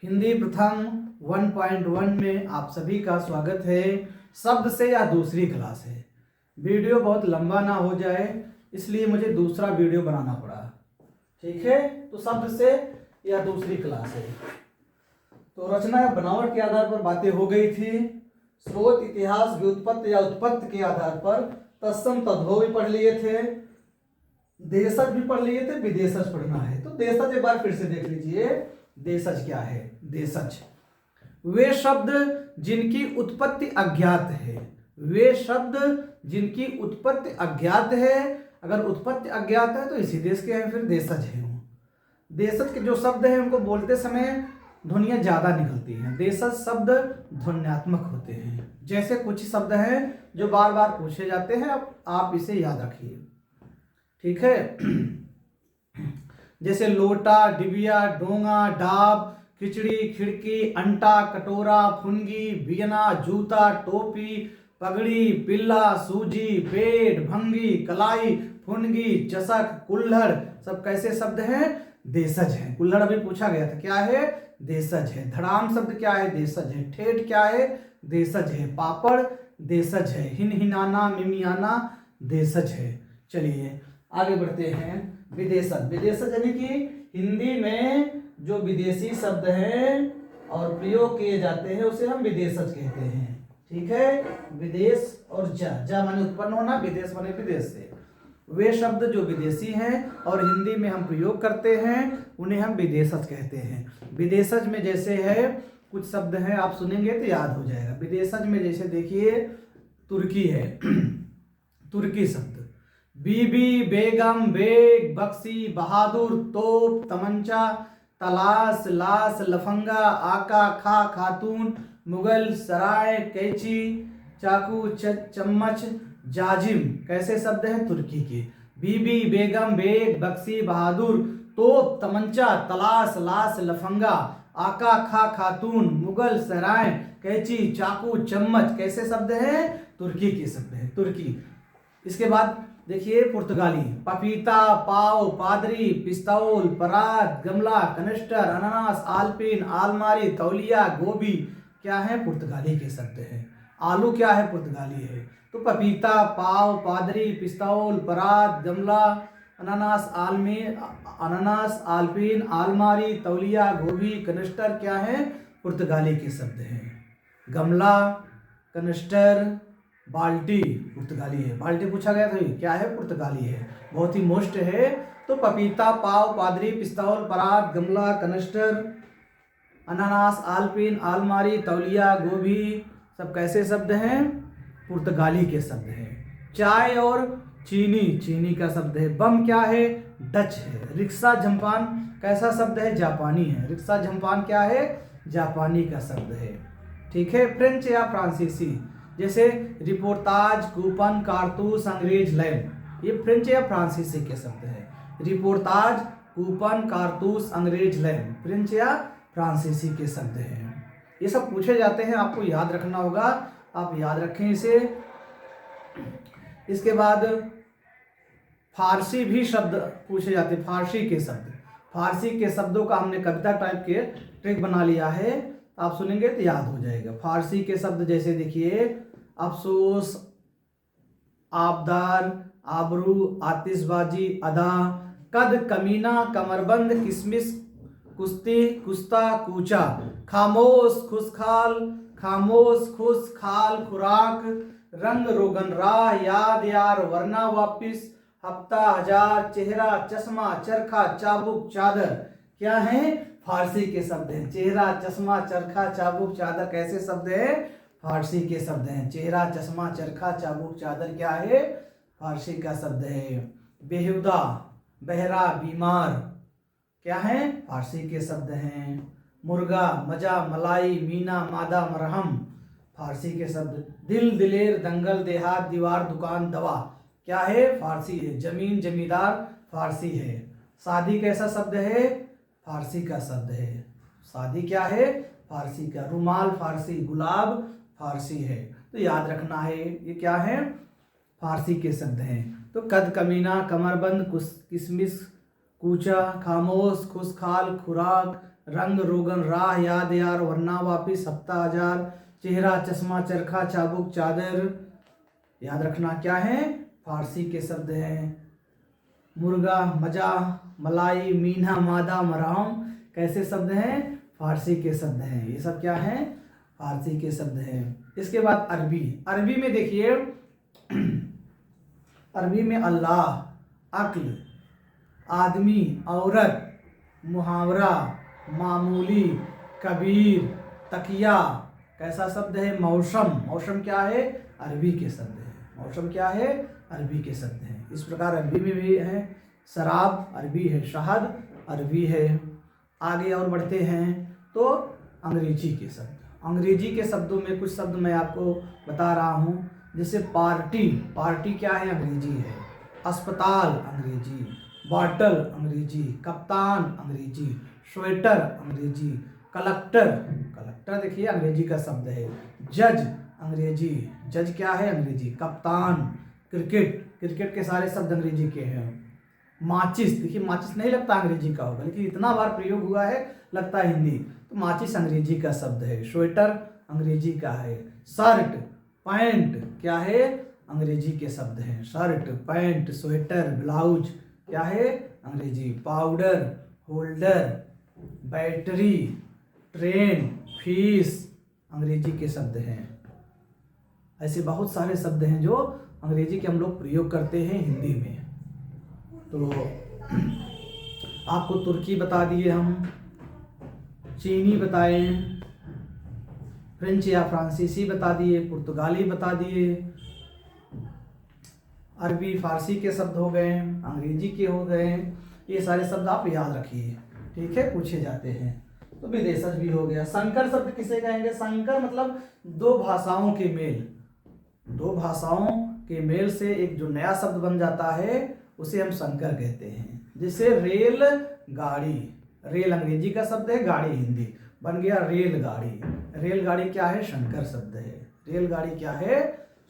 हिंदी प्रथम 1.1 में आप सभी का स्वागत है। शब्द से या दूसरी क्लास है। वीडियो बहुत लंबा ना हो जाए इसलिए मुझे दूसरा वीडियो बनाना पड़ा। ठीक है, तो शब्द से या दूसरी क्लास है। तो रचना या बनावट के आधार पर बातें हो गई थी। स्रोत, इतिहास, व्युत्पत्ति या उत्पत्ति के आधार पर तत्सम तद्भव भी पढ़ लिए थे, देशज भी पढ़ लिए थे, विदेशज पढ़ना है तो देशज एक बार फिर से देख लीजिए। देशज क्या है? देशज वे शब्द जिनकी उत्पत्ति अज्ञात है। वे शब्द जिनकी उत्पत्ति अज्ञात है। अगर उत्पत्ति अज्ञात है तो इसी देश के हैं, फिर देशज है। देशज के जो शब्द हैं उनको बोलते समय ध्वनियां ज्यादा निकलती हैं। देशज शब्द ध्वन्यात्मक होते हैं। जैसे कुछ शब्द हैं जो बार बार पूछे जाते हैं, आप इसे याद रखिए। ठीक है, जैसे लोटा, डिबिया, डोंगा, डाब, खिचड़ी, खिड़की, अंटा, कटोरा, फुनगी, बियना, जूता, टोपी, पगड़ी, पिल्ला, सूजी, पेट, भंगी, कलाई, फुनगी, चषक, कुल्हड़, सब कैसे शब्द हैं? देशज हैं। कुल्हड़ अभी पूछा गया था, क्या है? देशज है। धड़ाम शब्द क्या है? देशज है। ठेठ क्या है? देशज है। पापड़ देशज है। हिनहिनाना, मिमियाना देशज है। चलिए आगे बढ़ते हैं। विदेशज, विदेशज यानी कि हिंदी में जो विदेशी शब्द हैं और प्रयोग किए जाते हैं उसे हम विदेशज कहते हैं। ठीक है, विदेश और जा माने उत्पन्न होना, विदेश माने विदेश से। वे शब्द जो विदेशी हैं और हिंदी में हम प्रयोग करते हैं उन्हें हम विदेशज कहते हैं। विदेशज में जैसे है कुछ शब्द हैं, आप सुनेंगे तो याद हो जाएगा। विदेशज में जैसे देखिए तुर्की है। तुर्की शब्द बीबी, बेगम, बेग, बक्सी, बहादुर, तोप, तमंचा, तलाश, लाश, लफंगा, आका, खा, खातून, मुगल, सराय, कैची, चाकू, चम्मच, जाजिम कैसे शब्द हैं? तुर्की के। बीबी, बेगम, बेग, बक्सी, बहादुर, तोप, तमंचा, तलाश, लाश, लफंगा, आका, खा, खातून, मुगल, सराय, कैची, चाकू, चम्मच कैसे शब्द हैं? तुर्की के शब्द हैं। तुर्की। इसके बाद देखिए पुर्तगाली। पपीता, पाव, पादरी, पिस्तौल, परात, गमला, कनिस्टर, अनानास, आलपीन, आलमारी, तौलिया, गोभी क्या है? पुर्तगाली के शब्द हैं। आलू क्या है? पुर्तगाली है। तो पपीता, पाव, पादरी, पिस्तौल, परात, गमला, अनानास, आलपीन, आलमारी, तौलिया, गोभी, कनिस्टर क्या है? पुर्तगाली के शब्द हैं। गमला, कनिस्टर, बाल्टी पुर्तगाली है। बाल्टी पूछा गया था, क्या है? पुर्तगाली है। बहुत ही मोस्ट है। तो पपीता, पाव, पादरी, पिस्तौल, परात, गमला, कनिस्टर, अनानास, आलपीन, आलमारी, तौलिया, गोभी सब कैसे शब्द हैं? पुर्तगाली के शब्द हैं। चाय और चीनी, चीनी का शब्द है। बम क्या है? डच है। रिक्शा, झम्पान कैसा शब्द है? जापानी है। रिक्शा, झम्पान क्या है? जापानी का शब्द है। ठीक है, फ्रेंच या फ्रांसीसी जैसे रिपोर्टाज, कूपन, कारतूस, अंग्रेज, लैंड ये फ्रेंच या फ्रांसीसी के शब्द है। रिपोर्टाज, कूपन, कारतूस, अंग्रेज, लैंड फ्रेंच या फ्रांसीसी के शब्द हैं। ये सब पूछे जाते हैं, आपको याद रखना होगा, आप याद रखें इसे। इसके बाद फारसी भी शब्द पूछे जाते हैं। फारसी के शब्द, फारसी के शब्दों का हमने कविता टाइप के ट्रिक बना लिया है, आप सुनेंगे तो याद हो जाएगा। फारसी के शब्द जैसे देखिए अफसोस, आबदार, आबरू, आतिशबाजी, अदा, कद, कमीना, कमरबंद, किसमिस, कुश्ती, कुश्ता, कूचा, खामोश, खुशखाल, खामोश, खुश, खाल, खुराक, रंग, रोगन, राह, याद, यार, वरना, वापिस, हफ्ता, हजार, चेहरा, चश्मा, चरखा, चाबुक, चादर क्या है? फारसी के शब्द हैं। चेहरा, चश्मा, चरखा, चाबुक, चादर कैसे शब्द है? फारसी के शब्द हैं। चेहरा, चश्मा, चरखा, चाबुक, चादर क्या है? फारसी का शब्द है। बेहुदा, बहरा, बीमार क्या है? फारसी के शब्द हैं। मुर्गा, मजा, मलाई, मीना, मादा, मरहम फारसी के शब्द। दिल, दिलेर, दंगल, देहात, दीवार, दुकान, दवा क्या है? फारसी है। जमीन, जमींदार फारसी है। शादी कैसा शब्द है? फारसी का शब्द है। शादी क्या है? फारसी का। रुमाल फारसी, गुलाब फारसी है। तो याद रखना है ये क्या है? फारसी के शब्द हैं। तो कद, कमीना, कमरबंद, किसमिस, कूचा, खामोश, खुशखाल, खुराक, रंग रोगन राह याद यार वरना वापिस हफ्ता हजार, चेहरा चश्मा चरखा चाबुक चादर। याद रखना क्या है, फारसी के शब्द हैं। मुर्गा मजा मलाई मीना मादा मराम कैसे शब्द हैं, फारसी के शब्द हैं। ये सब क्या हैं, फारसी के शब्द हैं। इसके बाद अरबी। अरबी में देखिए, अरबी में अल्लाह, अक्ल, आदमी, औरत, मुहावरा, मामूली, कबीर, तकिया कैसा शब्द है, मौसम। मौसम क्या है, अरबी के शब्द है। मौसम क्या है, अरबी के शब्द हैं। इस प्रकार अरबी में भी है। शराब अरबी है, शहद अरबी है। आगे और बढ़ते हैं तो अंग्रेजी के शब्द। अंग्रेजी के शब्दों में कुछ शब्द मैं आपको बता रहा हूँ, जैसे पार्टी। पार्टी क्या है, अंग्रेजी है। अस्पताल अंग्रेजी, बॉटल अंग्रेजी, कप्तान अंग्रेजी, स्वेटर अंग्रेजी, कलेक्टर, कलेक्टर देखिए अंग्रेजी का शब्द है। जज अंग्रेजी, जज क्या है, अंग्रेजी। कप्तान, क्रिकेट, क्रिकेट के सारे शब्द अंग्रेजी के हैं। माचिस, देखिए माचिस नहीं लगता अंग्रेजी का होगा, लेकिन इतना बार प्रयोग हुआ है लगता है हिंदी, तो माचिस अंग्रेजी का शब्द है। स्वेटर अंग्रेजी का है। शर्ट पैंट क्या है, अंग्रेजी के शब्द हैं। शर्ट पैंट स्वेटर ब्लाउज क्या है, अंग्रेजी। Powder holder, battery, train, fees अंग्रेजी के शब्द हैं। ऐसे बहुत सारे शब्द हैं जो अंग्रेजी के हम लोग प्रयोग करते हैं हिंदी में। तो आपको तुर्की बता दिए हम, चीनी बताए, फ्रेंच या फ्रांसीसी बता दिए, पुर्तगाली बता दिए, अरबी फारसी के शब्द हो गए, अंग्रेजी के हो गए। ये सारे शब्द आप याद रखिए, ठीक है, पूछे जाते हैं। तो विदेशज भी हो गया। संकर शब्द किसे कहेंगे, संकर मतलब दो भाषाओं के मेल। दो भाषाओं के मेल से एक जो नया शब्द बन जाता है उसे हम संकर कहते हैं। जैसे रेल गाड़ी, रेल अंग्रेजी का शब्द है, गाड़ी हिंदी, बन गया रेलगाड़ी। रेलगाड़ी क्या है, शंकर शब्द है। रेलगाड़ी क्या है,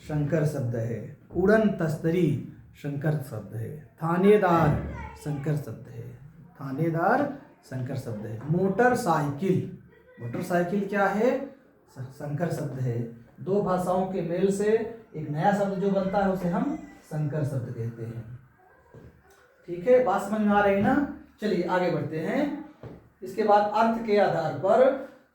शंकर शब्द है। उड़न तस्तरी शंकर शब्द है। थानेदार शंकर शब्द है। थानेदार शंकर शब्द है। मोटरसाइकिल, मोटरसाइकिल क्या है, शंकर शब्द है। दो भाषाओं के मेल से एक नया शब्द जो बनता है उसे हम संकर शब्द कहते हैं। ठीक है, बात समझ में आ रही ना। चलिए आगे बढ़ते हैं। इसके बाद अर्थ के आधार पर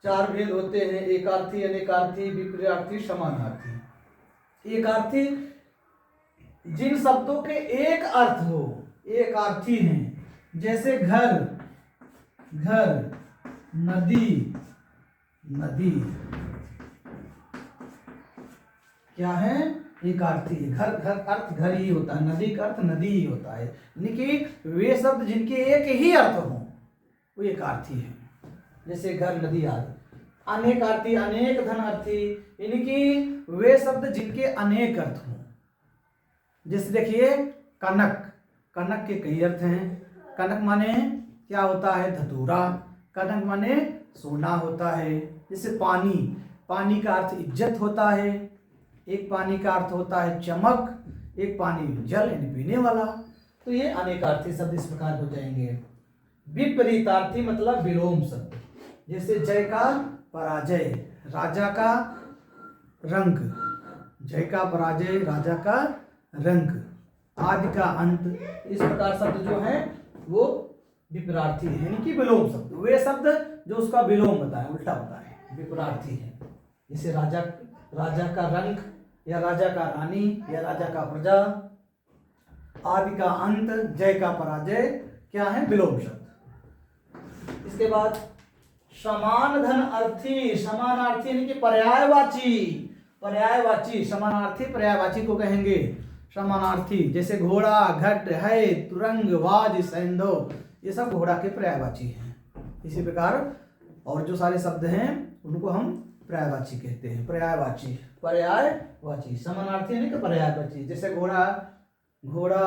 चार भेद होते हैं, एकार्थी, अनेकार्थी, विपर्यार्थी, समानार्थी। एकार्थी जिन शब्दों के एक अर्थ हो, एकार्थी हैं। जैसे घर, घर, नदी, नदी क्या है, एकार्थी। घर, घर अर्थ घर ही होता है, नदी का अर्थ नदी ही होता है। यानी कि वे शब्द जिनके एक ही अर्थ हो वो एकार्थी है। जैसे घर, नदी आदि। अनेकार्थी, अनेक धनार्थी, यानी कि वे शब्द जिनके अनेक अर्थ हों। जैसे देखिए कनक, कनक के कई अर्थ हैं। कनक माने क्या होता है, धतूरा। कनक माने सोना होता है। जैसे पानी, पानी का अर्थ इज्जत होता है। एक पानी का अर्थ होता है चमक, एक पानी जल यानी पीने वाला। तो ये अनेकार्थी शब्द इस प्रकार हो जाएंगे। विपरीतार्थी मतलब विलोम शब्द। जैसे जय का पराजय, राजा का रंक। जय का पराजय, राजा का रंक, आदि का अंत। इस प्रकार शब्द जो है वो विपरीतार्थी है, यानी कि विलोम शब्द। वे शब्द जो उसका विलोम बताए, उल्टा बताए, विपरीतार्थी है। जैसे राजा, राजा का रंक, या राजा का रानी, या राजा का प्रजा। आदि का अंत, जय का पराजय क्या है, विलोम शब्द। इसके बाद समान धन अर्थी, समानार्थी यानी कि पर्यायवाची। पर्यायवाची, समानार्थी पर्यायवाची को कहेंगे समानार्थी। जैसे घोड़ा, घट, है, तुरंग, वाज, सैंधव, ये सब घोड़ा के पर्यायवाची हैं। इसी प्रकार और जो सारे शब्द हैं उनको हम पर्यायवाची कहते हैं। पर्यायवाची, पर्यायवाची, समानार्थी यानी कि पर्यायवाची। जैसे घोड़ा, घोड़ा,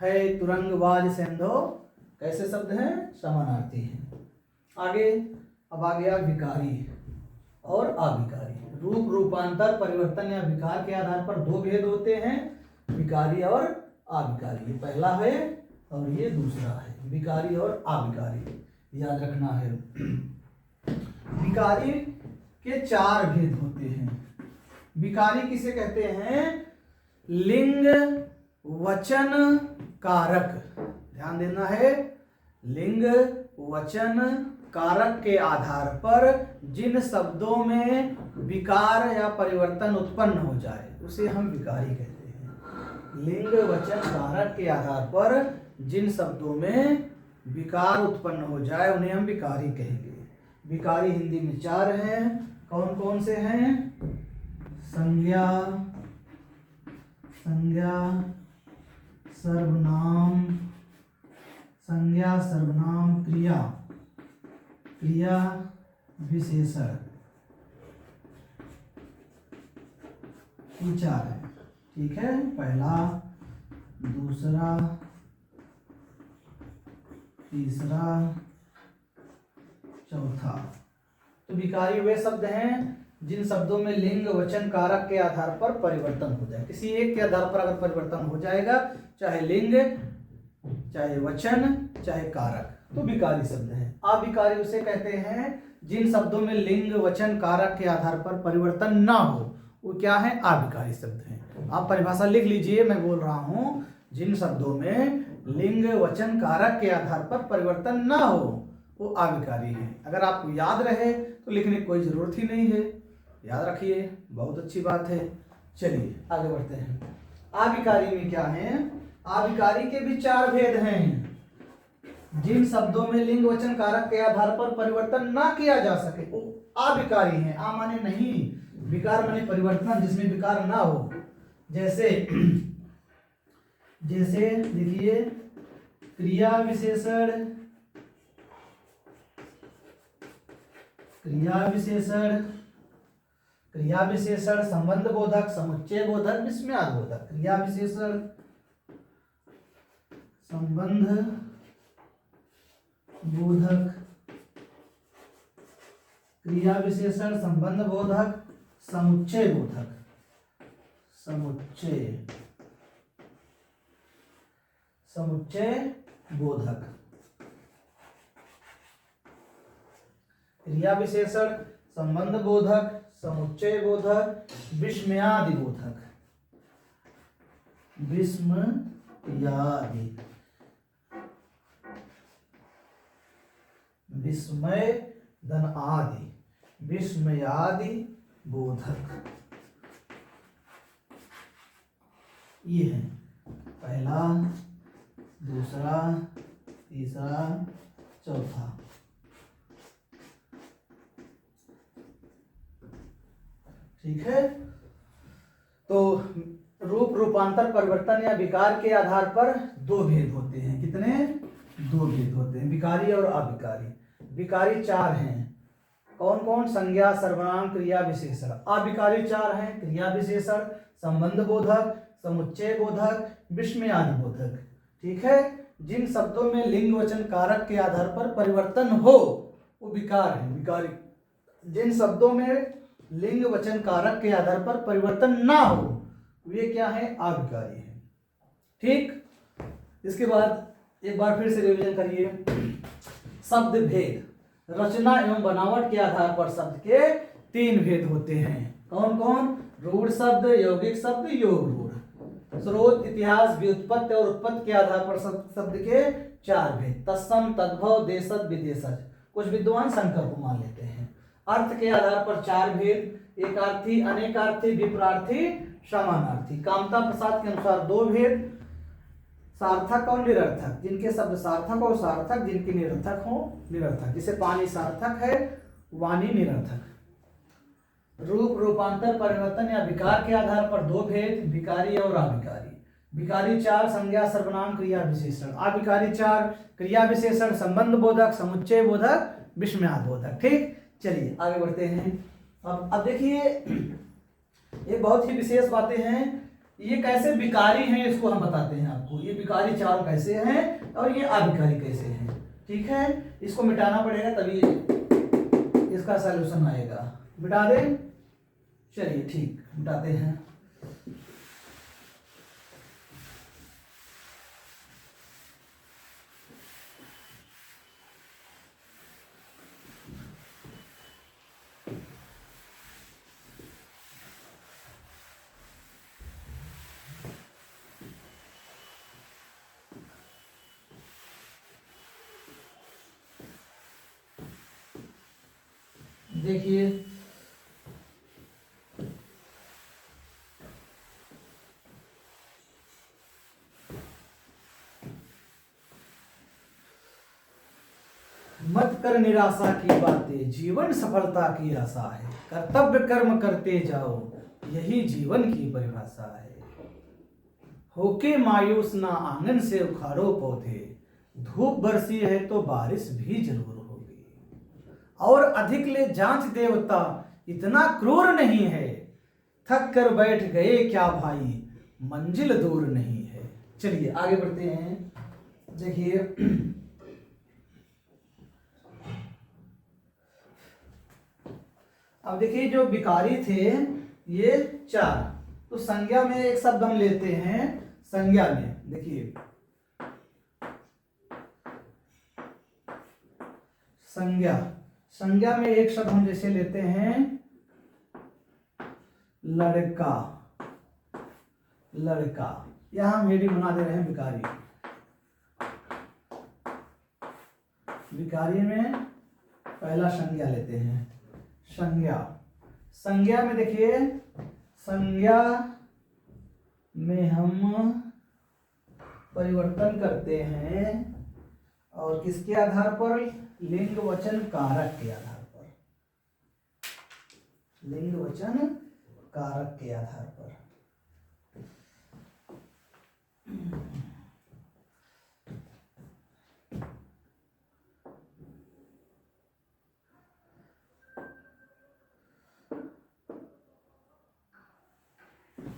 है, तुरंग, वाज, सैंधव कैसे शब्द हैं, समानार्थी हैं। आगे अब आ गया विकारी और अविकारी। रूप, रूपांतर, परिवर्तन या विकार के आधार पर दो भेद होते हैं, विकारी और अविकारी। ये पहला है और ये दूसरा है, विकारी और अविकारी। याद रखना है। विकारी के 4 भेद होते हैं। विकारी किसे कहते हैं? लिंग वचन कारक, ध्यान देना है, लिंग वचन कारक के आधार पर जिन शब्दों में विकार या परिवर्तन उत्पन्न हो जाए उसे हम विकारी कहते हैं। लिंग वचन कारक के आधार पर जिन शब्दों में विकार उत्पन्न हो जाए उन्हें हम विकारी कहेंगे। विकारी हिंदी में 4 हैं। कौन कौन से हैं? संज्ञा, सर्वनाम, संज्ञा, सर्वनाम, क्रिया, क्रिया विशेषण, ये 4 है। ठीक है, पहला, दूसरा, तीसरा, चौथा। तो विकारी वे शब्द हैं जिन शब्दों में लिंग वचन कारक के आधार पर परिवर्तन हो जाए। किसी एक के आधार पर अगर परिवर्तन हो जाएगा, चाहे लिंग, चाहे वचन, चाहे कारक, तो विकारी शब्द हैं। अविकारी उसे कहते हैं जिन शब्दों में लिंग वचन कारक के आधार पर परिवर्तन ना हो, वो क्या है? अविकारी शब्द हैं। आप परिभाषा लिख लीजिए, मैं बोल रहा हूं जिन शब्दों में लिंग वचन कारक के आधार पर परिवर्तन ना हो वो अविकारी है। अगर आपको याद रहे तो लिखने की कोई जरूरत ही नहीं है, याद रखिए, बहुत अच्छी बात है। चलिए आगे बढ़ते हैं। अविकारी में क्या है? अविकारी के भी 4 भेद हैं। जिन शब्दों में लिंग वचन कारक के आधार पर परिवर्तन ना किया जा सके वो अविकारी हैं। आ माने नहीं, विकार माने परिवर्तन, जिसमें विकार ना हो। जैसे देखिए, क्रिया विशेषण, संबंध बोधक, समुच्चय बोधक, विस्मयाद बोधक। क्रिया विशेषण, संबंध बोधक, क्रिया विशेषण, संबंध बोधक, समुच्चय बोधक, समुच्चय बोधक। क्रिया विशेषण, संबंध बोधक, समुच्चय बोधक, विस्मयादि बोधक, विस्मयादि, विस्मय धन आदि, विस्मयादि बोधक। ये है पहला, दूसरा, तीसरा, चौथा। ठीक है, तो रूप रूपांतर परिवर्तन या विकार के आधार पर 2 भेद होते हैं। कितने? 2 भेद होते हैं, विकारी और अविकारी। विकारी 4 हैं। कौन कौन? संज्ञा, सर्वनाम, क्रिया विशेषण। अविकारी 4 हैं, क्रिया विशेषण, संबंध बोधक, समुच्चय बोधक, विस्मयादि बोधक। ठीक है, जिन शब्दों में लिंग वचन कारक के आधार पर परिवर्तन हो वो विकार है, विकारी। जिन शब्दों में लिंग वचन कारक के आधार पर परिवर्तन ना हो वे क्या है? अविकारी है। ठीक, इसके बाद एक बार फिर से रिवीजन करिए। शब्द भेद, रचना एवं बनावट के आधार पर शब्द के 3 भेद होते हैं। कौन कौन? रूढ़ शब्द, यौगिक शब्द, योग रूढ़। स्रोत, इतिहास, व्युत्पत्ति और उत्पत्ति के आधार पर शब्द के 4 भेद। तत्सम, तद्भव, देशज, विदेशज। कुछ विद्वान शंकर को मान लेते हैं। अर्थ के आधार पर 4 भेद, एकार्थी, अनेकार्थी, विपरार्थी, समानार्थी। कामता प्रसाद के अनुसार 2 भेद, सार्थक और निरर्थक। जिनके शब्द सार्थक हो सार्थक, जिनके निरर्थक हो निरर्थक। जैसे पानी सार्थक है, वाणी निरर्थक। रूप रूपांतर परिवर्तन या विकार के आधार पर 2 भेद, विकारी और अविकारी। विकारी 4, संज्ञा, सर्वनाम, क्रिया विशेषण। अविकारी 4, क्रिया विशेषण, संबंध बोधक, समुच्चय बोधक, विस्मयाद बोधक। ठीक, चलिए आगे बढ़ते हैं। अब देखिए, ये बहुत ही विशेष बातें हैं। ये कैसे विकारी हैं इसको हम बताते हैं आपको। ये विकारी 4 कैसे हैं और ये अविकारी कैसे हैं। ठीक है, इसको मिटाना पड़ेगा तभी इसका सॉल्यूशन आएगा। मिटा दें? चलिए ठीक, मिटाते हैं। देखिए मत कर निराशा की बातें, जीवन सफलता की आशा है, कर्तव्य कर्म करते जाओ, यही जीवन की परिभाषा है। होके मायूस ना आंगन से उखाड़ो पौधे, धूप बरसी है तो बारिश भी जरूर होगी। और अधिक ले जांच देवता, इतना क्रूर नहीं है, थक कर बैठ गए क्या भाई, मंजिल दूर नहीं है। चलिए आगे बढ़ते हैं। देखिए अब देखिए जो विकारी थे ये 4, तो संज्ञा में एक शब्द हम लेते हैं। संज्ञा में देखिए संज्ञा में एक शब्द हम जैसे लेते हैं लड़का। यहां हम हेडिंग बना दे रहे हैं विकारी में पहला संज्ञा लेते हैं। संज्ञा में देखिए, संज्ञा में हम परिवर्तन करते हैं और किसके आधार पर, लिंग वचन कारक के आधार पर, लिंग वचन कारक के आधार पर।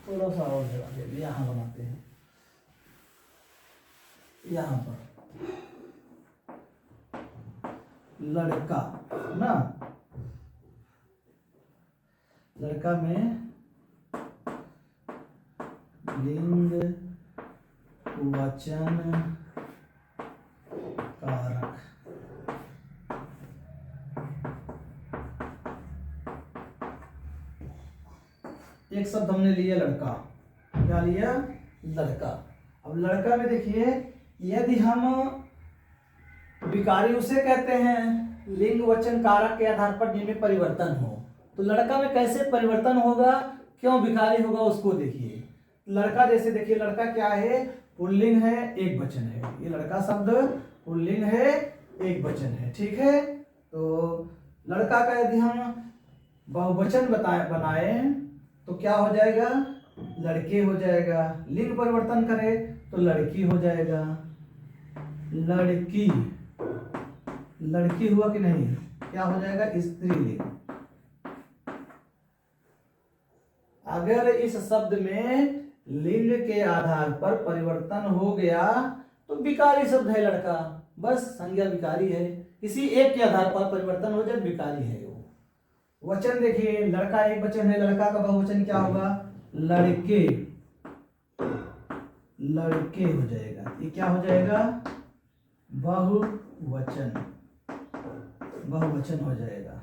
थोड़ा सा और जगह दे, यहां बनाते हैं, यहां पर लड़का ना, लड़का में लिंग वचन कारक। एक शब्द हमने लिया लड़का, क्या लिया, लड़का। अब लड़का में देखिए, यदि हम विकारी उसे कहते हैं लिंग वचन कारक के आधार पर जिनमें परिवर्तन हो, तो लड़का में कैसे परिवर्तन होगा, क्यों विकारी होगा उसको देखिए। लड़का जैसे देखिए, लड़का क्या है, पुल्लिंग है, एक वचन है। ये लड़का शब्द पुल्लिंग है, एक वचन है, ठीक है। तो लड़का का यदि हम बहुवचन बनाए तो क्या हो जाएगा, लड़के हो जाएगा। लिंग परिवर्तन करें तो लड़की हो जाएगा, लड़की हुआ कि नहीं, क्या हो जाएगा, स्त्रीलिंग। अगर इस शब्द में लिंग के आधार पर परिवर्तन हो गया तो विकारी शब्द है लड़का, बस संज्ञा विकारी है। किसी एक के आधार पर परिवर्तन हो जाए विकारी है वो। वचन देखिए, लड़का एक वचन है, लड़का का बहुवचन क्या होगा, लड़के हो जाएगा। ये क्या हो जाएगा, बहुवचन हो जाएगा।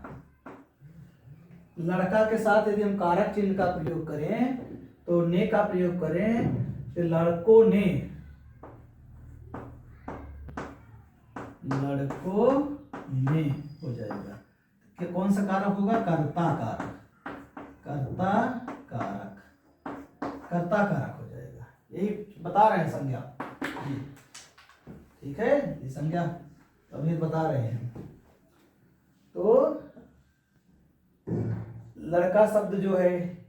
लड़का के साथ यदि हम कारक चिन्ह का प्रयोग करें तो ने का प्रयोग करें तो लड़कों ने हो जाएगा। कि कौन सा कारक होगा, कर्ता कारक हो जाएगा। यही बता रहे हैं संज्ञा, ठीक है, ये संज्ञा अभी बता रहे हैं। तो लड़का शब्द जो है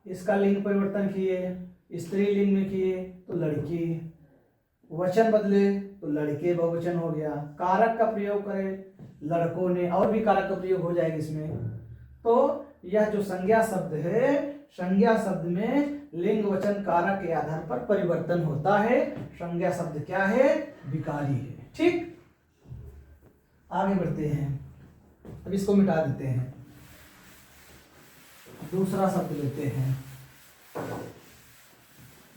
इसका लिंग परिवर्तन किए, स्त्रीलिंग में किए तो लड़की, वचन बदले तो लड़के बहुवचन हो गया। कारक का प्रयोग करें लड़कों ने, और भी कारक का प्रयोग हो जाएगा इसमें। तो यह जो संज्ञा शब्द है, संज्ञा शब्द में लिंग वचन कारक के आधार पर परिवर्तन होता है। संज्ञा शब्द क्या है, विकारी है, ठीक। आगे बढ़ते हैं, अब इसको मिटा देते हैं, दूसरा शब्द लेते हैं।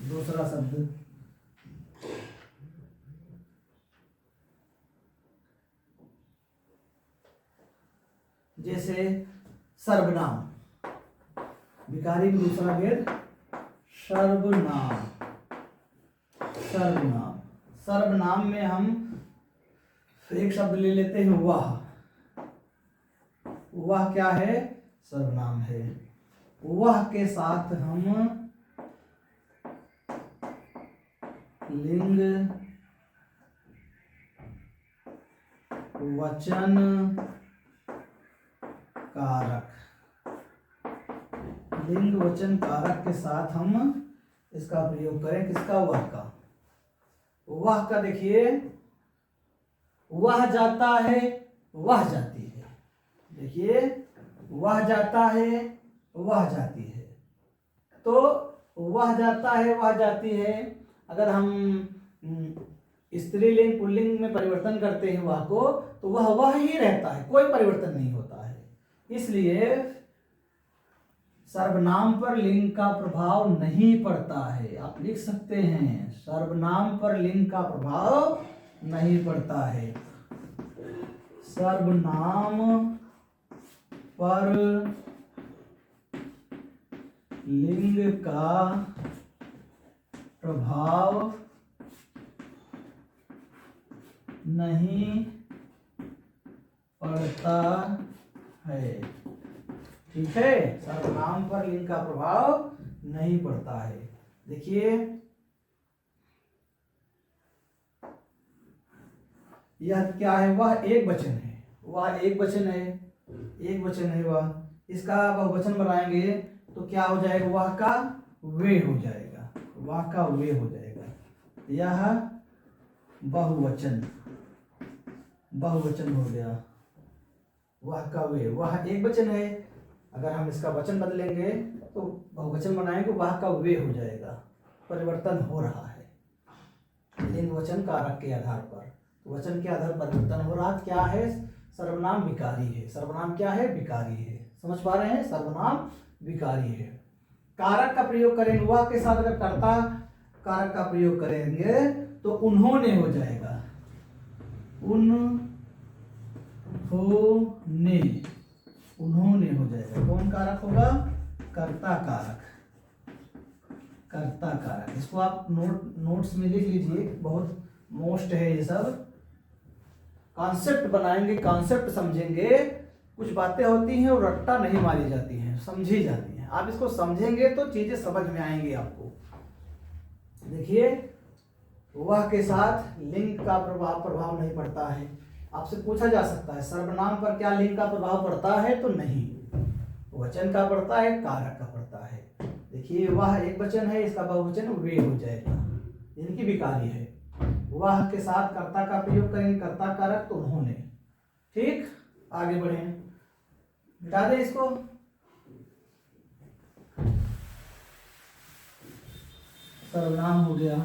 दूसरा शब्द जैसे सर्वनाम, विकारी में दूसरा भेद सर्वनाम। सर्वनाम में हम एक शब्द ले लेते हैं वह क्या है? सर्वनाम है। वह के साथ हम लिंग वचन कारक, लिंग वचन कारक के साथ हम इसका प्रयोग करें। किसका? वह का। वह का देखिए, वह जाता है, वह जाती है। देखिए, वह जाता है, वह जाती है। तो वह जाता है, वह जाती है, अगर हम स्त्रीलिंग पुल्लिंग में परिवर्तन करते हैं वह को, तो वह ही रहता है, कोई परिवर्तन नहीं होता है। इसलिए सर्वनाम पर लिंग का प्रभाव नहीं पड़ता है। आप लिख सकते हैं, सर्वनाम पर लिंग का प्रभाव नहीं पड़ता है। सर्वनाम पर लिंग का प्रभाव नहीं पड़ता है। ठीक है, सर्वनाम पर लिंग का प्रभाव नहीं पड़ता है। देखिए, यह क्या है? वह एक वचन है, वह एक वचन है, एक वचन है वह। इसका बहुवचन बनाएंगे तो क्या हो जाएगा? वह का वे हो जाएगा, वह का वे हो जाएगा। यह बहुवचन, बहुवचन हो गया। वह का वे, वह एक वचन है, अगर हम इसका वचन बदलेंगे तो बहुवचन बनाएंगे, वह का वे हो जाएगा। परिवर्तन हो रहा है लिंग वचन कारक के आधार पर। तो वचन के आधार पर परिवर्तन हो रहा। क्या है? सर्वनाम विकारी है। सर्वनाम क्या है? विकारी है। समझ पा रहे हैं? सर्वनाम विकारी है। कारक का प्रयोग करेंगे, वह के साथ अगर कर्ता कारक का प्रयोग करेंगे तो उन्होंने हो जाएगा। उन्होंने हो जाएगा। कौन कारक होगा? कर्ता कारक, कर्ता कारक। इसको आप नोट्स में लिख लीजिए, बहुत मोस्ट है ये सब। कॉन्सेप्ट बनाएंगे, कॉन्सेप्ट समझेंगे। कुछ बातें होती हैं और रट्टा नहीं मारी जाती हैं, समझी जाती हैं। आप इसको समझेंगे तो चीजें समझ में आएंगी आपको। देखिए, वह के साथ लिंग का प्रभाव नहीं पड़ता है। आपसे पूछा जा सकता है सर्वनाम पर क्या लिंग का प्रभाव पड़ता है? तो नहीं, वचन का पड़ता है, कारक का पड़ता है। देखिए, वह एक वचन है, इसका बहुवचन वे हो जाएगा, इनकी विकारी है। वह के साथ कर्ता का प्रयोग करेंगे, कर्ता कारक, तो उन्होंने। ठीक, आगे बढ़े, मिटा दें इसको। सर्वनाम हो गया।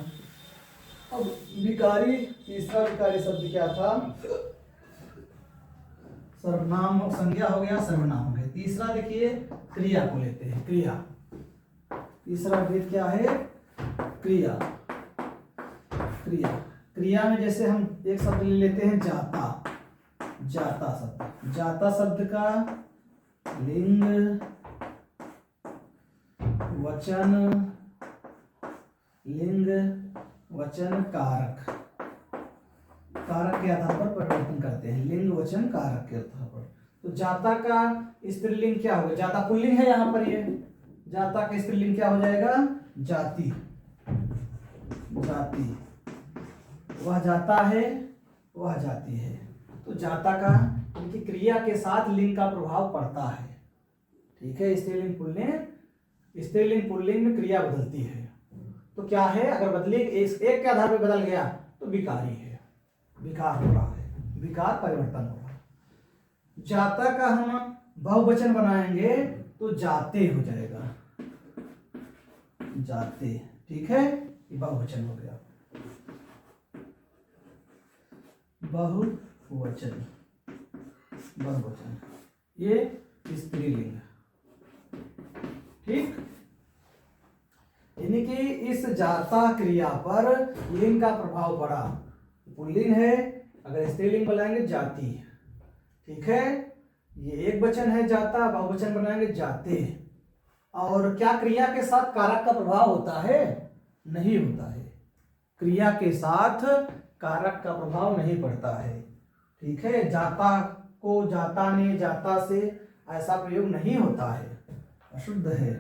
अब विकारी, तीसरा विकारी शब्द क्या था? सर्वनाम संज्ञा हो गया, सर्वनाम हो गया। तीसरा देखिए, क्रिया को लेते हैं। क्रिया, तीसरा भेद क्या है? क्रिया। क्रिया, क्रिया में जैसे हम एक शब्द ले लेते हैं, जाता। जाता शब्द, जाता शब्द का लिंग वचन, लिंग वचन कारक, कारक के आधार पर परिवर्तन करते हैं। लिंग वचन कारक के आधार पर। तो जाता का स्त्रीलिंग क्या होगा? जाता पुल्लिंग है यहाँ पर, ये जाता का स्त्रीलिंग क्या हो जाएगा? जाति। जाति, वह जाता है, वह जाती है। तो जाता का उनकी क्रिया के साथ लिंग का प्रभाव पड़ता है। ठीक है, स्त्रीलिंग पुल्लिंग, स्त्रीलिंग पुल्लिंग में क्रिया बदलती है। तो क्या है? अगर बदली एक के आधार पर बदल गया तो विकारी है, विकार हो रहा है, विकार परिवर्तन हो रहा है। जाता का हम बहुवचन बनाएंगे तो जाते हो जाएगा, जाते। ठीक है, ये बहुवचन हो गया, बहुवचन, बहुवचन, ये स्त्रीलिंग। ठीक, यानी कि इस जाता क्रिया पर लिंग का प्रभाव पड़ा। पुल्लिंग है, अगर स्त्रीलिंग बनाएंगे जाति। ठीक है, ये एक वचन है जाता, बहुवचन बनाएंगे जाते। और क्या क्रिया के साथ कारक का प्रभाव होता है? नहीं होता है, क्रिया के साथ कारक का प्रभाव नहीं पड़ता है। ठीक है, जाता को जाता ने, जाता से ऐसा प्रयोग नहीं होता है, अशुद्ध है,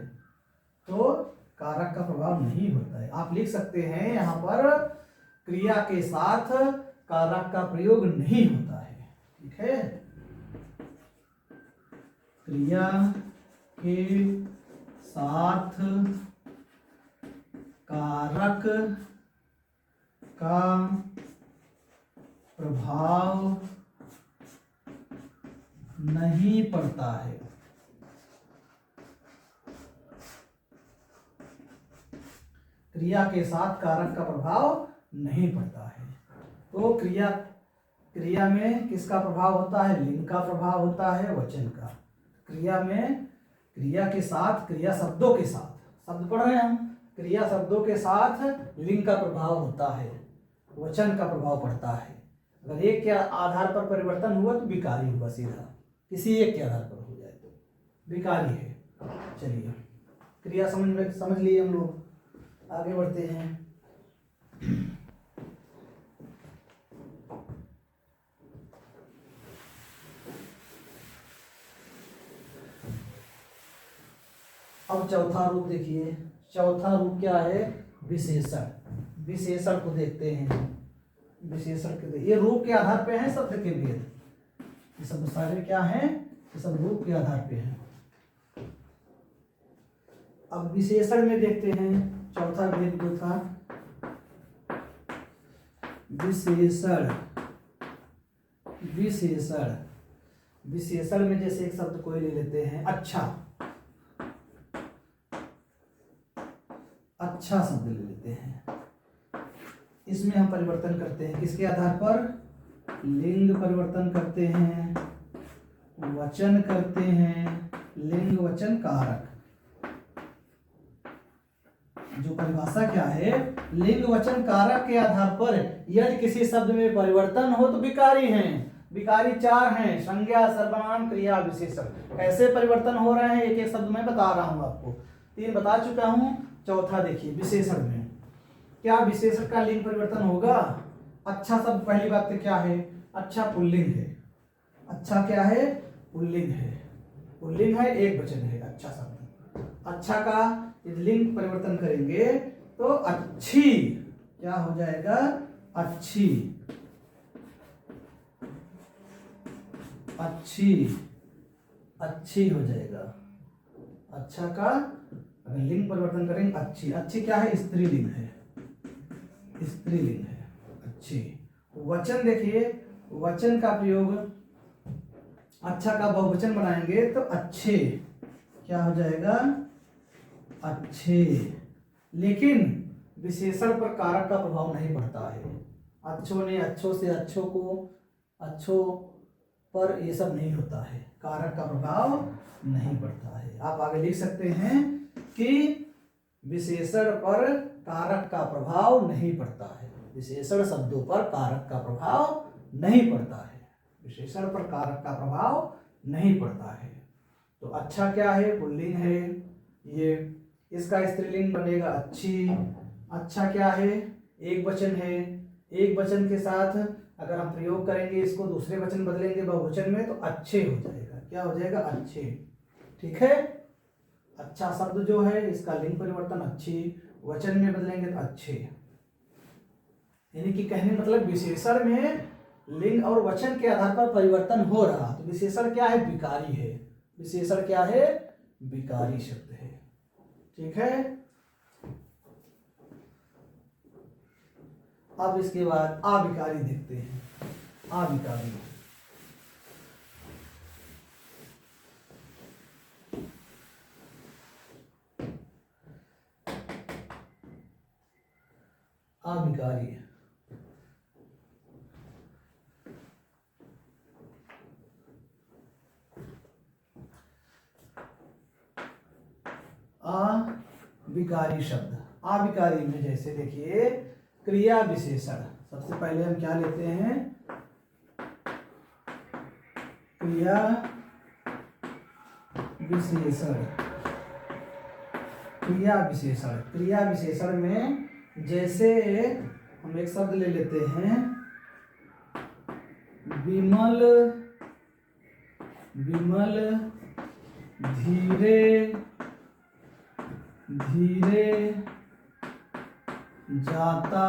तो कारक का प्रभाव नहीं होता है। आप लिख सकते हैं यहाँ पर क्रिया के साथ कारक का प्रयोग नहीं होता है। ठीक है, क्रिया के साथ कारक का प्रभाव नहीं पड़ता है। क्रिया के साथ कारक का प्रभाव नहीं पड़ता है। तो क्रिया में किसका प्रभाव होता है? लिंग का प्रभाव होता है, वचन का। क्रिया में क्रिया के साथ, क्रिया शब्दों के साथ, शब्द पढ़ रहे हैं हम, क्रिया शब्दों के साथ लिंग का प्रभाव होता है, वचन का प्रभाव पड़ता है। अगर एक के आधार पर परिवर्तन हुआ तो विकारी हुआ, सीधा किसी एक के आधार पर हो जाए तो विकारी है। चलिए, क्रिया समझ लिए हम लोग, आगे बढ़ते हैं। अब चौथा रूप देखिए। चौथा रूप क्या है? विशेषण। विशेषण को देखते हैं। विशेषण के ये रूप के आधार पे है शब्द के भेद। ये सब सारे क्या हैं? ये सब रूप के आधार पे हैं। अब विशेषण में देखते हैं। चौथा भेद जो था विशेषण। विशेषण विशेषण में जैसे एक शब्द कोई ले लेते हैं, अच्छा। अच्छा शब्द ले लेते हैं, इसमें हम परिवर्तन करते हैं किसके आधार पर? लिंग परिवर्तन करते हैं, वचन करते हैं, लिंग वचन कारक। जो परिभाषा क्या है? लिंग वचन कारक के आधार पर यदि किसी शब्द में परिवर्तन हो तो विकारी हैं। विकारी चार हैं: संज्ञा, सर्वनाम, क्रिया, विशेषण। कैसे परिवर्तन हो रहे हैं एक एक शब्द में बता रहा हूं आपको। तीन बता चुका हूं, चौथा देखिए विशेषण में। क्या विशेषण का लिंग परिवर्तन होगा? अच्छा शब्द, पहली बात तो क्या है? अच्छा पुल्लिंग है। अच्छा क्या है? पुल्लिंग है। पुल्लिंग है, एक वचन है अच्छा शब्द। अच्छा का यदि लिंग परिवर्तन करेंगे तो अच्छी क्या हो जाएगा? अच्छी। अच्छी अच्छी हो जाएगा। अच्छा का अगर लिंग परिवर्तन करेंगे अच्छी। अच्छी क्या है? स्त्रीलिंग है। स्त्रीलिंग है अच्छी। वचन देखिए, वचन का प्रयोग अच्छा का बहुवचन बनाएंगे तो अच्छे क्या हो जाएगा? अच्छे। लेकिन विशेषण पर कारक का प्रभाव नहीं पड़ता है। अच्छों ने, अच्छों से, अच्छों को, अच्छों पर ये सब नहीं होता है, कारक का प्रभाव नहीं पड़ता है। आप आगे लिख सकते हैं कि विशेषण पर कारक का प्रभाव नहीं पड़ता है। विशेषण शब्दों पर कारक का प्रभाव नहीं पड़ता है। विशेषण पर कारक का प्रभाव नहीं पड़ता है। तो अच्छा क्या है? पुल्लिंग है। ये इसका स्त्रीलिंग बनेगा अच्छी। अच्छा क्या है? एक वचन है। एक वचन के साथ अगर हम प्रयोग करेंगे इसको, दूसरे वचन बदलेंगे बहुवचन में तो अच्छे हो जाएगा। क्या हो जाएगा? अच्छे। ठीक है, अच्छा शब्द जो है इसका लिंग परिवर्तन अच्छी, वचन में बदलेंगे तो अच्छे। यानी कि कहने मतलब विशेषण में लिंग और वचन के आधार पर परिवर्तन हो रहा तो विशेषण क्या है? विकारी है। विशेषण क्या है? विकारी शब्द है। ठीक है, अब इसके बाद अविकारी देखते हैं। अविकारी अविकारी अविकारी शब्द। अविकारी में जैसे देखिए क्रिया विशेषण। सबसे पहले हम क्या लेते हैं? क्रिया विशेषण। क्रिया विशेषण। क्रिया विशेषण में जैसे हम एक शब्द ले लेते हैं विमल। विमल धीरे धीरे जाता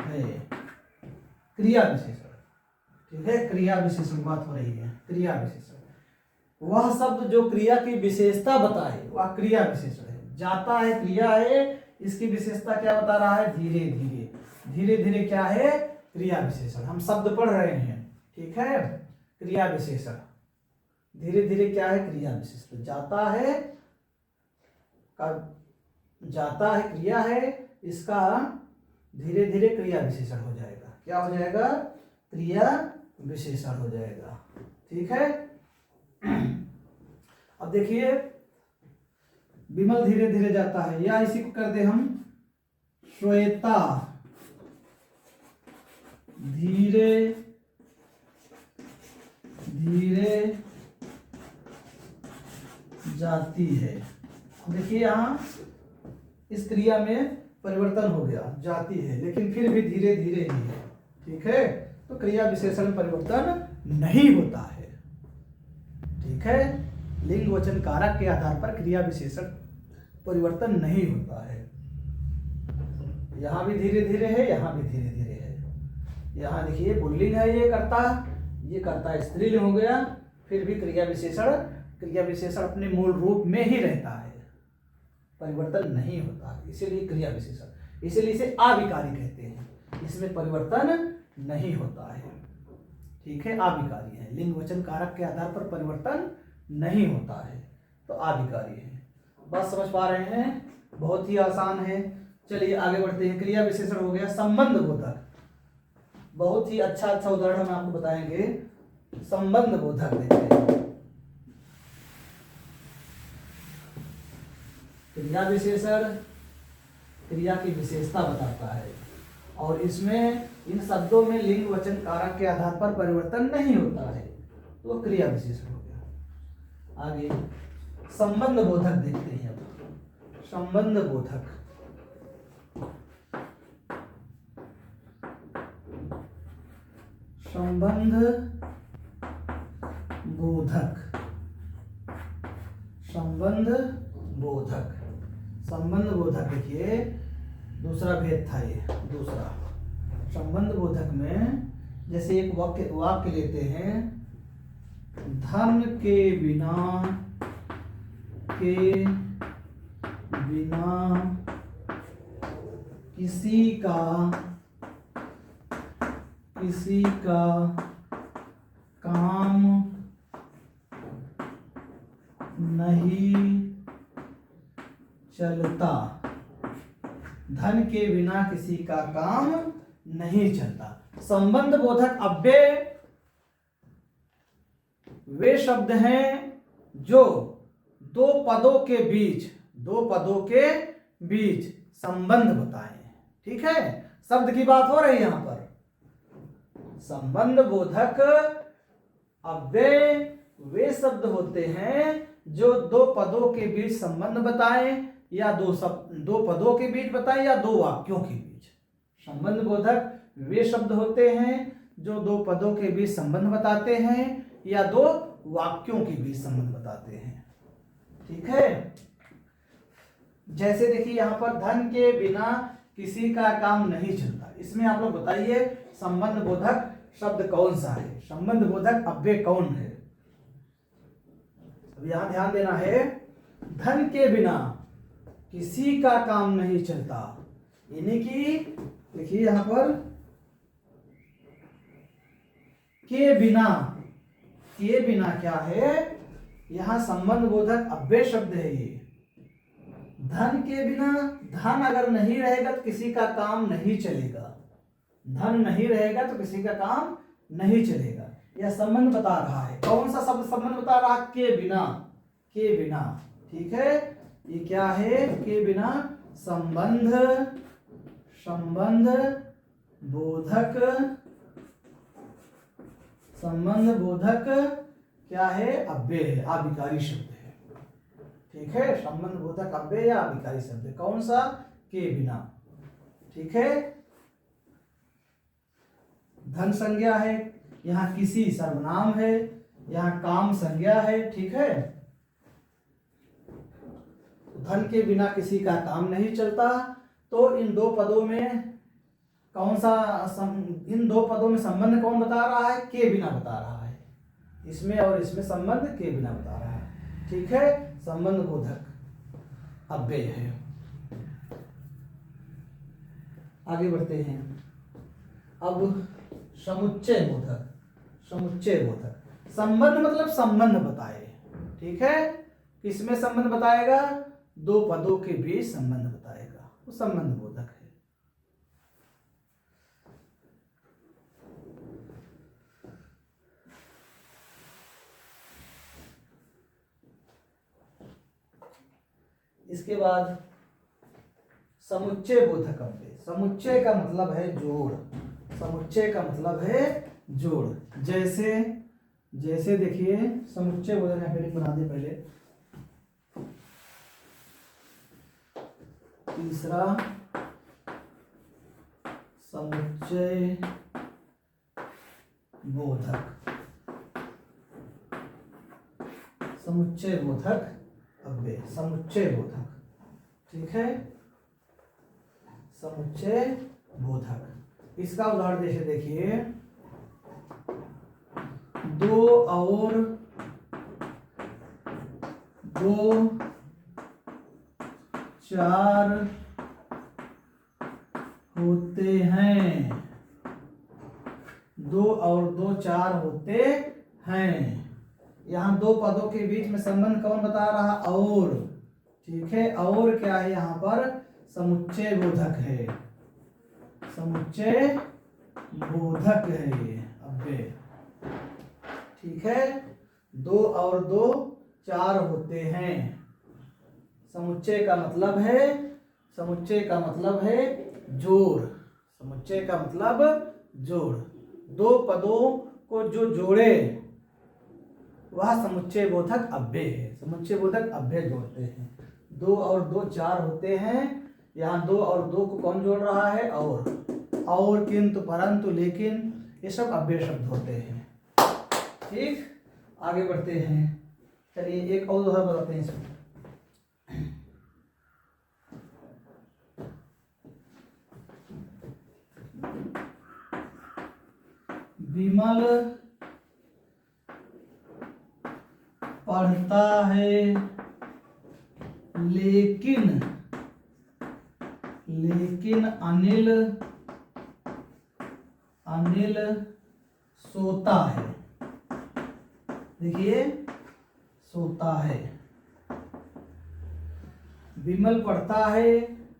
है। क्रिया विशेषण, ठीक है, क्रिया विशेषण बात हो रही है। क्रिया विशेषण वह शब्द जो क्रिया की विशेषता बताए वह क्रिया विशेषण है। जाता है क्रिया है, इसकी विशेषता क्या बता रहा है? धीरे धीरे। धीरे धीरे क्या है? क्रिया विशेषण। हम शब्द पढ़ रहे हैं, ठीक है, क्रिया विशेषण। धीरे धीरे क्या है? क्रिया विशेषण। जाता है क्रिया है, इसका धीरे धीरे क्रिया विशेषण हो जाएगा। क्या हो जाएगा? क्रिया विशेषण हो जाएगा, ठीक है। अब देखिए, विमल धीरे धीरे जाता है, या इसी को कर दे हम, श्वेता धीरे धीरे जाती है। देखिए यहाँ इस क्रिया में परिवर्तन हो गया, जाती है, लेकिन फिर भी धीरे धीरे ही है, ठीक है। तो क्रिया विशेषण में परिवर्तन नहीं होता है, ठीक है। लिंग वचन कारक के आधार पर क्रिया विशेषण परिवर्तन नहीं होता है। यहाँ भी धीरे धीरे है, यहाँ भी धीरे धीरे है। यहाँ देखिए पुल्लिंग है, ये करता स्त्रीलिंग हो गया, फिर भी क्रिया विशेषण अपने मूल रूप में ही रहता है, परिवर्तन नहीं होता है। इसीलिए क्रिया विशेषण, इसीलिए इसे अविकारी कहते हैं, इसमें परिवर्तन नहीं होता है, ठीक है, अविकारी है। लिंग वचन कारक के आधार पर परिवर्तन नहीं होता है, तो अविकारी है। बस समझ पा रहे हैं? बहुत ही आसान है। चलिए आगे बढ़ते हैं। क्रिया विशेषण हो गया। संबंध बोधक, बहुत ही अच्छा उदाहरण हम आपको बताएंगे। संबंध बोधक देखते हैं। क्रिया विशेषण क्रिया की विशेषता बताता है, और इसमें इन शब्दों में लिंग वचन कारक के आधार पर परिवर्तन नहीं होता है, तो क्रिया विशेषण हो गया। आगे संबंध बोधक देखते हैं। अब संबंध बोधक, संबंध बोधक, संबंध बोधक, संबंध बोधक देखिए दूसरा भेद था ये। दूसरा संबंध बोधक में जैसे एक वाक्य लेते हैं, धन के बिना किसी का काम नहीं चलता। धन के बिना किसी का काम नहीं चलता। संबंध बोधक अव्यय वे शब्द हैं जो दो पदों के बीच संबंध बताएं, ठीक है। शब्द की बात हो रही है यहां पर। संबंध बोधक अव्यय वे शब्द होते हैं जो दो पदों के बीच संबंध बताएं, या दो पदों के बीच बताएं, या दो वाक्यों के बीच। संबंध बोधक वे शब्द होते हैं जो दो पदों के बीच संबंध बताते हैं, या दो वाक्यों के बीच संबंध बताते हैं, ठीक है। जैसे देखिए यहां पर धन के बिना किसी का काम नहीं चलता। इसमें आप लोग बताइए संबंध बोधक शब्द कौन सा है, संबंध बोधक अव्यय कौन है। अब यहां ध्यान देना है, धन के बिना किसी का काम नहीं चलता, यानी कि देखिए यहां पर के बिना क्या है, यहां संबंध बोधक अव्यय शब्द है ये। धन के बिना, धन अगर नहीं रहेगा तो किसी का काम नहीं चलेगा। धन नहीं रहेगा तो किसी का काम नहीं चलेगा। यह संबंध बता रहा है। कौन सा शब्द संबंध बता रहा है? के बिना, ठीक है। ये क्या है? के बिना संबंध बोधक क्या है? अव्यय है, अविकारी शब्द है, ठीक है। संबंध बोधक अव्यय या अविकारी शब्द है। कौन सा? के बिना, ठीक है। धन संज्ञा है, यहाँ किसी सर्वनाम है, यहाँ काम संज्ञा है, ठीक है। तो धन के बिना किसी का काम नहीं चलता। तो इन दो पदों में इन दो पदों में संबंध कौन बता रहा है? के बिना बता रहा है। इसमें और इसमें संबंध के बिना बता रहा है। ठीक है, संबंध बोधक अव्यय है। आगे बढ़ते हैं। अब समुच्चय बोधक। समुच्चय बोधक संबंध मतलब संबंध बताए। ठीक है, किसमें संबंध बताएगा? दो पदों के बीच संबंध बताएगा, वो संबंध बोधक है। इसके बाद समुच्चय बोधक अव्यय। समुच्चय का मतलब है जोड़। समुच्चय का मतलब है जोड़। जैसे देखिए, समुच्चय बोधक हेडिंग बना दे पहले। तीसरा, समुच्चय बोधक। समुच्चय बोधक अव्यय, समुच्चय बोधक। ठीक है, समुच्चय बोधक। इसका उदाहरण जैसे देखिए, 2 और 2 4 होते हैं। 2 और 2 4 होते हैं। यहाँ दो पदों के बीच में संबंध कौन बता रहा? और। ठीक है, और क्या है यहाँ पर? समुच्चय बोधक है। समुच्चय बोधक है ये अव्यय। ठीक है, 2 और 2 4 होते हैं। समुच्चय का मतलब है, समुच्चय का मतलब है जोड़। समुच्चय का मतलब जोड़। दो पदों को जो जोड़े वह समुच्चय बोधक अव्यय है। समुच्चय बोधक अव्यय जोड़ते हैं। 2 और 2 4 होते हैं। यहाँ 2 और 2 को कौन जोड़ रहा है? और, किंतु, परंतु, लेकिन, ये सब अव्यय शब्द होते हैं। ठीक, आगे बढ़ते हैं। चलिए एक और उदाहरण बताते हैं इसमें। विमल पढ़ता है लेकिन अनिल सोता है। देखिए, सोता है। विमल पढ़ता है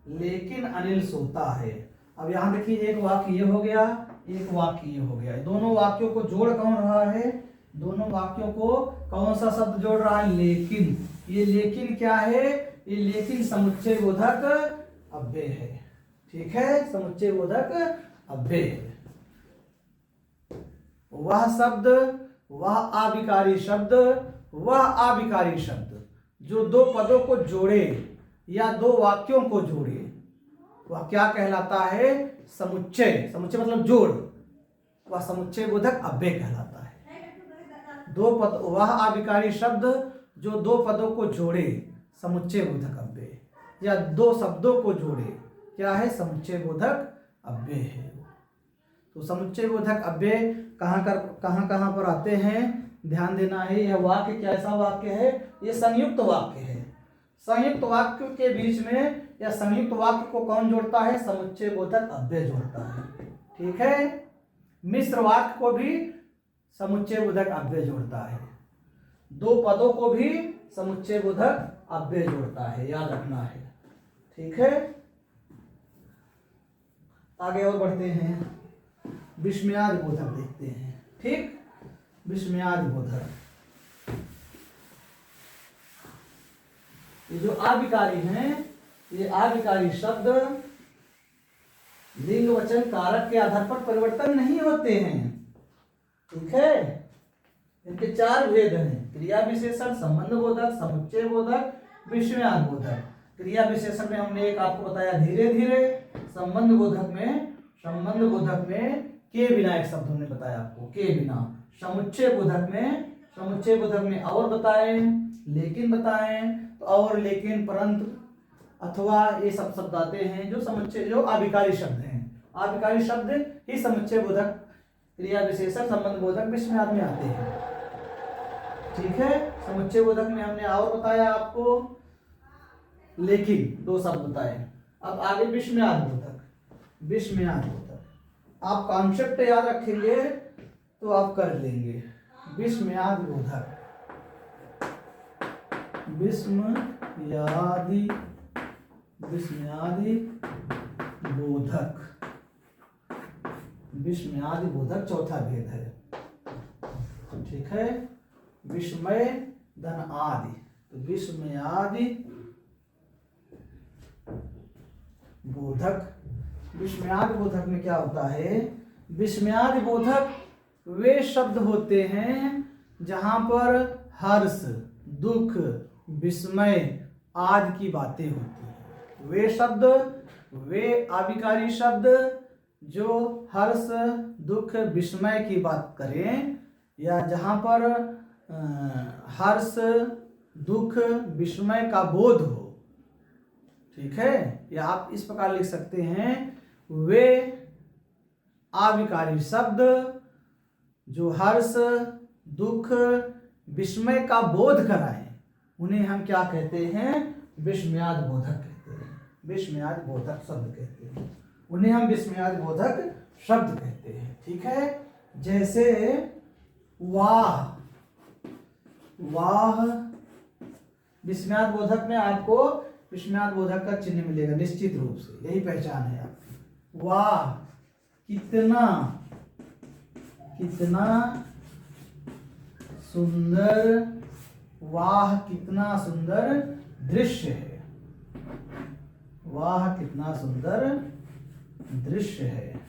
लेकिन अनिल सोता है। अब यहाँ देखिए, एक वाक्य ये हो गया, एक वाक्य ये हो गया। दोनों वाक्यों को जोड़ कौन रहा है? दोनों वाक्यों को कौन सा शब्द जोड़ रहा है? लेकिन। ये लेकिन क्या है? ये लेकिन समुच्चय बोधक अव्यय है। ठीक है, समुच्चय बोधक अव्यय है। वह शब्द, वह आविकारी शब्द, वह आविकारी शब्द जो दो पदों को जोड़े या दो वाक्यों को जोड़े, वह क्या कहलाता है? समुच्चय। समुच्चय मतलब जोड़। वह समुच्चय बोधक अव्यय कहलाता है। दो पद, वह आविकारी शब्द जो दो पदों को जोड़े, समुच्चय बोधक अव्यय, या दो शब्दों को जोड़े, क्या है? समुच्चय बोधक अव्यय है। तो समुच्चय बोधक अव्यय कहाँ पर आते हैं? ध्यान देना है। यह वाक्य कैसा वाक्य है? ये संयुक्त वाक्य है। संयुक्त वाक्य के बीच में या संयुक्त वाक्य को कौन जोड़ता है? समुच्चय बोधक अव्यय जोड़ता है। ठीक है, मिश्र वाक्य को भी समुच्चय बोधक अव्यय जोड़ता है। दो पदों को भी समुच्चय बोधक अव्यय जोड़ता है, याद रखना है। ठीक है, आगे और बढ़ते हैं। विस्मयादि बोधक देखते हैं। ठीक, विस्मयादि बोधक, ये जो आविकारी हैं, ये आविकारी शब्द लिंग वचन कारक के आधार पर परिवर्तन नहीं होते हैं। ठीक है, इनके चार भेद हैं: क्रिया विशेषण, संबंध बोधक, समुच्चय बोधक, विस्मयादि बोधक। क्रिया विशेषण में हमने एक आपको बताया धीरे धीरे। संबंध बोधक में के बिना एक शब्द हमने बताया आपको, के बिना। समुच्चय बोधक समुच्चय बोधक में और बताएं, लेकिन बताएं, तो और, लेकिन, परंतु, अथवा, ये सब शब्द आते हैं जो समुच्चय, जो अभिकारी शब्द हैं। अभिकारी शब्द ही समुच्चय बोधक, क्रिया विशेषण, संबंध बोधक, विस्मयादि में आते हैं। ठीक है, समुच्चय बोधक में हमने और बताया आपको, लेकिन 2 शब्द बताए। अब आगे विस्मयादि बोधक। विस्मयादि बोधक आप कॉन्सेप्ट याद रखेंगे तो आप कर लेंगे। विस्मयादि बोधक, विस्मयादि बोधक, विस्मयादि बोधक चौथा भेद है। ठीक है, विस्मय धन आदि, तो विस्मयादि बोधक। विस्मयादि बोधक में क्या होता है? विस्मयादि बोधक वे शब्द होते हैं जहां पर हर्ष, दुख, विस्मय आदि की बातें होती हैं। वे शब्द, वे आविकारी शब्द जो हर्ष, दुख, विस्मय की बात करें, या जहां पर हर्ष, दुख, विस्मय का बोध हो। ठीक है, या आप इस प्रकार लिख सकते हैं, वे आविकारी शब्द जो हर्ष, दुख, विस्मय का बोध कराएं, उन्हें हम क्या कहते हैं? विस्मयादि बोधक कहते हैं। विस्मयादि बोधक शब्द कहते हैं, उन्हें हम विस्मयादि बोधक शब्द कहते हैं। ठीक है, जैसे वाह, वाह, विस्मयादि बोधक में आपको विस्मयादि बोधक का चिन्ह मिलेगा निश्चित रूप से, यही पहचान है आपकी। वाह, कितना, कितना सुंदर, वाह कितना सुंदर दृश्य है, वाह कितना सुंदर दृश्य है,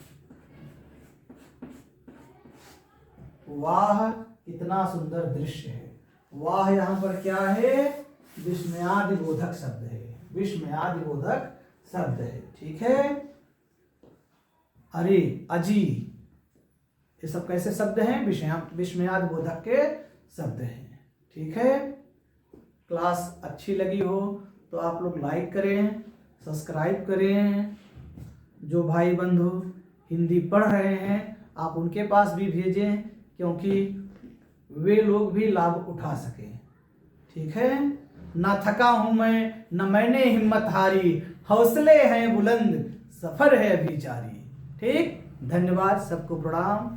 वाह कितना सुंदर दृश्य है। वाह यहाँ पर क्या है? विस्मयादि बोधक शब्द है, विस्मयादि बोधक शब्द है। ठीक है, अरे, अजी, ये सब कैसे शब्द हैं? विस्मयादि बोधक के शब्द हैं। ठीक है, क्लास अच्छी लगी हो तो आप लोग लाइक करें, सब्सक्राइब करें। जो भाई बंधु हिंदी पढ़ रहे हैं आप उनके पास भी भेजें, क्योंकि वे लोग भी लाभ उठा सकें। ठीक है, ना थका हूं मैं, न मैंने हिम्मत हारी, हौसले हैं बुलंद, सफर है अभी जारी। ठीक, धन्यवाद, सबको प्रणाम।